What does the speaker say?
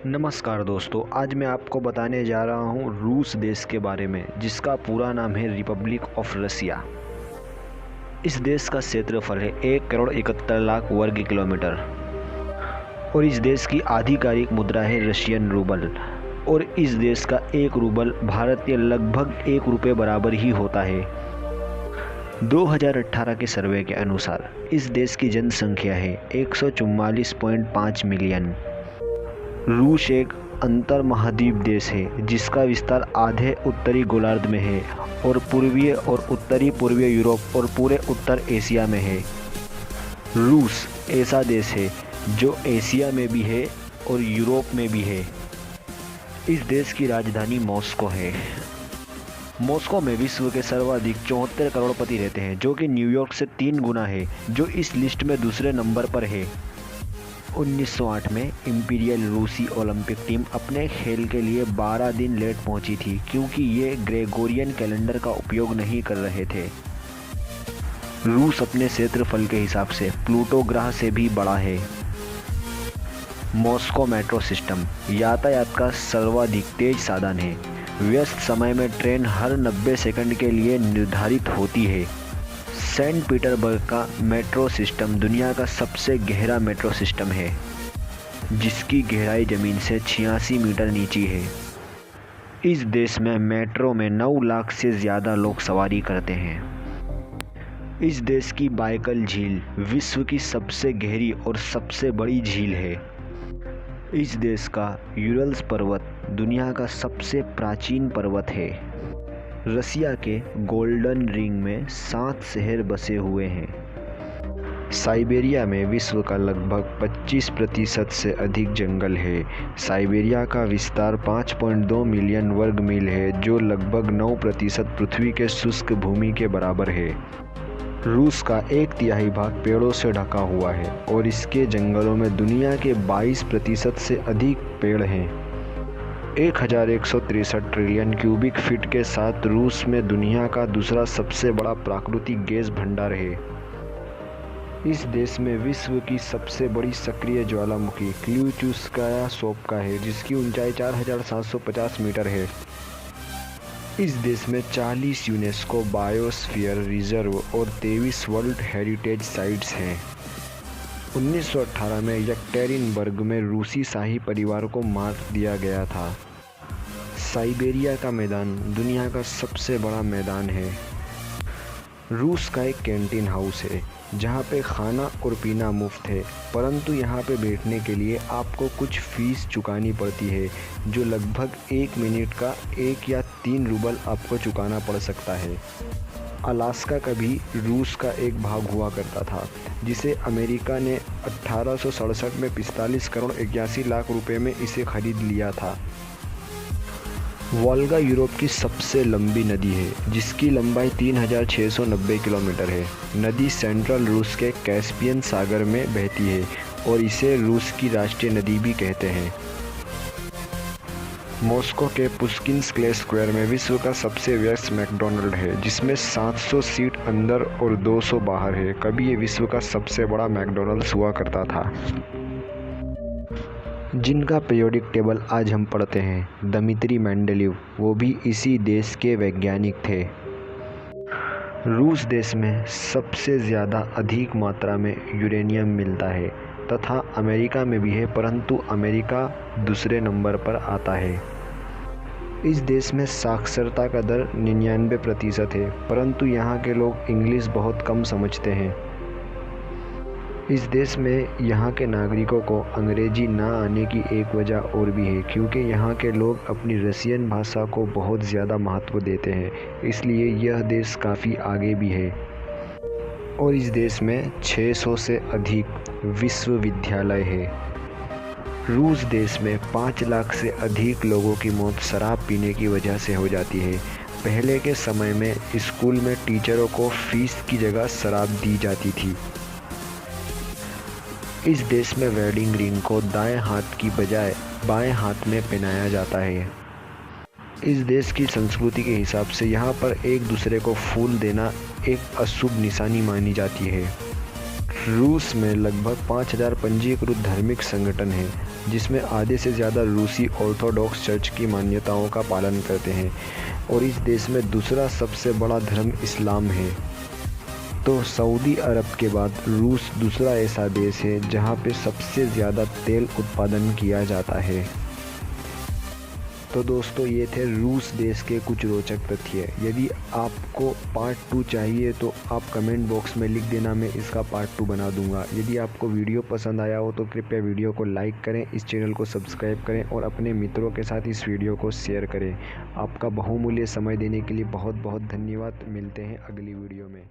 नमस्कार दोस्तों, आज मैं आपको बताने जा रहा हूँ रूस देश के बारे में, जिसका पूरा नाम है रिपब्लिक ऑफ रसिया। इस देश का क्षेत्रफल है 1,71,00,000 वर्ग किलोमीटर और इस देश की आधिकारिक मुद्रा है रशियन रूबल। और इस देश का एक रूबल भारतीय लगभग 1 रुपये बराबर ही होता है। 2018 के सर्वे के अनुसार इस देश की जनसंख्या है 144.5 मिलियन। रूस एक अंतर महाद्वीप देश है जिसका विस्तार आधे उत्तरी गोलार्ध में है और पूर्वीय और उत्तरी पूर्वीय यूरोप और पूरे उत्तर एशिया में है। रूस ऐसा देश है जो एशिया में भी है और यूरोप में भी है। इस देश की राजधानी मॉस्को है। मॉस्को में विश्व के सर्वाधिक 74 करोड़पति रहते हैं, जो कि न्यूयॉर्क से 3 गुना है, जो इस लिस्ट में दूसरे नंबर पर है। 1908 में इंपीरियल रूसी ओलंपिक टीम अपने खेल के लिए 12 दिन लेट पहुंची थी, क्योंकि ये ग्रेगोरियन कैलेंडर का उपयोग नहीं कर रहे थे। रूस अपने क्षेत्रफल के हिसाब से प्लूटो ग्रह से भी बड़ा है। मॉस्को मेट्रो सिस्टम यातायात का सर्वाधिक तेज साधन है। व्यस्त समय में ट्रेन हर 90 सेकंड के लिए निर्धारित होती है। सेंट पीटर्सबर्ग का मेट्रो सिस्टम दुनिया का सबसे गहरा मेट्रो सिस्टम है, जिसकी गहराई ज़मीन से 86 मीटर नीचे है। इस देश में मेट्रो में 9 लाख से ज़्यादा लोग सवारी करते हैं। इस देश की बाइकल झील विश्व की सबसे गहरी और सबसे बड़ी झील है। इस देश का यूरल्स पर्वत दुनिया का सबसे प्राचीन पर्वत है। रसिया के गोल्डन रिंग में 7 शहर बसे हुए हैं। साइबेरिया में विश्व का लगभग 25% से अधिक जंगल है। साइबेरिया का विस्तार 5.2 मिलियन वर्ग मील है, जो लगभग 9% पृथ्वी के शुष्क भूमि के बराबर है। रूस का 1/3 भाग पेड़ों से ढका हुआ है और इसके जंगलों में दुनिया के 22% से अधिक पेड़ हैं। 1163 ट्रिलियन क्यूबिक फीट के साथ रूस में दुनिया का दूसरा सबसे बड़ा प्राकृतिक गैस भंडार है। इस देश में विश्व की सबसे बड़ी सक्रिय ज्वालामुखी क्ल्यूचुत्स्काया सोप्का है, जिसकी ऊंचाई 4750 मीटर है। इस देश में 40 यूनेस्को बायोस्फीयर रिजर्व और 23 वर्ल्ड हेरिटेज साइट्स हैं। 1918 में यekaterinburg में रूसी शाही परिवार को मार दिया गया था। साइबेरिया का मैदान दुनिया का सबसे बड़ा मैदान है। रूस का एक कैंटीन हाउस है जहाँ पे खाना और पीना मुफ्त है, परंतु यहाँ पे बैठने के लिए आपको कुछ फीस चुकानी पड़ती है, जो लगभग 1 मिनट का 1 या 3 रूबल आपको चुकाना पड़ सकता है। अलास्का का भी रूस का एक भाग हुआ करता था, जिसे अमेरिका ने 1867 में 45 करोड़ 81 लाख रुपए में इसे खरीद लिया था। वोल्गा यूरोप की सबसे लंबी नदी है, जिसकी लंबाई 3690 किलोमीटर है। नदी सेंट्रल रूस के कैस्पियन सागर में बहती है और इसे रूस की राष्ट्रीय नदी भी कहते हैं। मॉस्को के पुस्किन स्क्वेयर में विश्व का सबसे व्यस्त मैकडॉनल्ड है, जिसमें 700 सीट अंदर और 200 बाहर है। कभी ये विश्व का सबसे बड़ा मैकडॉनल्ड्स हुआ करता था। जिनका पीरियोडिक टेबल आज हम पढ़ते हैं, दमित्री मेंडेलीव, वो भी इसी देश के वैज्ञानिक थे। रूस देश में सबसे ज़्यादा अधिक मात्रा में यूरेनियम मिलता है तथा अमेरिका में भी है, परंतु अमेरिका दूसरे नंबर पर आता है। इस देश में साक्षरता का दर 99% है, परंतु यहाँ के लोग इंग्लिश बहुत कम समझते हैं। इस देश में यहाँ के नागरिकों को अंग्रेजी ना आने की एक वजह और भी है, क्योंकि यहाँ के लोग अपनी रसियन भाषा को बहुत ज़्यादा महत्व देते हैं, इसलिए यह देश काफ़ी आगे भी है। और इस देश में 600 से अधिक विश्वविद्यालय है। रूस देश में 5 लाख से अधिक लोगों की मौत शराब पीने की वजह से हो जाती है। पहले के समय में स्कूल में टीचरों को फीस की जगह शराब दी जाती थी। इस देश में वेडिंग रिंग को दाएं हाथ की बजाय बाएं हाथ में पहनाया जाता है। इस देश की संस्कृति के हिसाब से यहाँ पर एक दूसरे को फूल देना एक अशुभ निशानी मानी जाती है। रूस में लगभग 5000 पंजीकृत धार्मिक संगठन हैं। जिसमें आधे से ज़्यादा रूसी ऑर्थोडॉक्स चर्च की मान्यताओं का पालन करते हैं और इस देश में दूसरा सबसे बड़ा धर्म इस्लाम है। तो सऊदी अरब के बाद रूस दूसरा ऐसा देश है जहां पे सबसे ज़्यादा तेल उत्पादन किया जाता है। तो दोस्तों ये थे रूस देश के कुछ रोचक तथ्य। यदि आपको पार्ट 2 चाहिए तो आप कमेंट बॉक्स में लिख देना, मैं इसका पार्ट 2 बना दूंगा। यदि आपको वीडियो पसंद आया हो तो कृपया वीडियो को लाइक करें, इस चैनल को सब्सक्राइब करें और अपने मित्रों के साथ इस वीडियो को शेयर करें। आपका बहुमूल्य समय देने के लिए बहुत बहुत धन्यवाद। मिलते हैं अगली वीडियो में।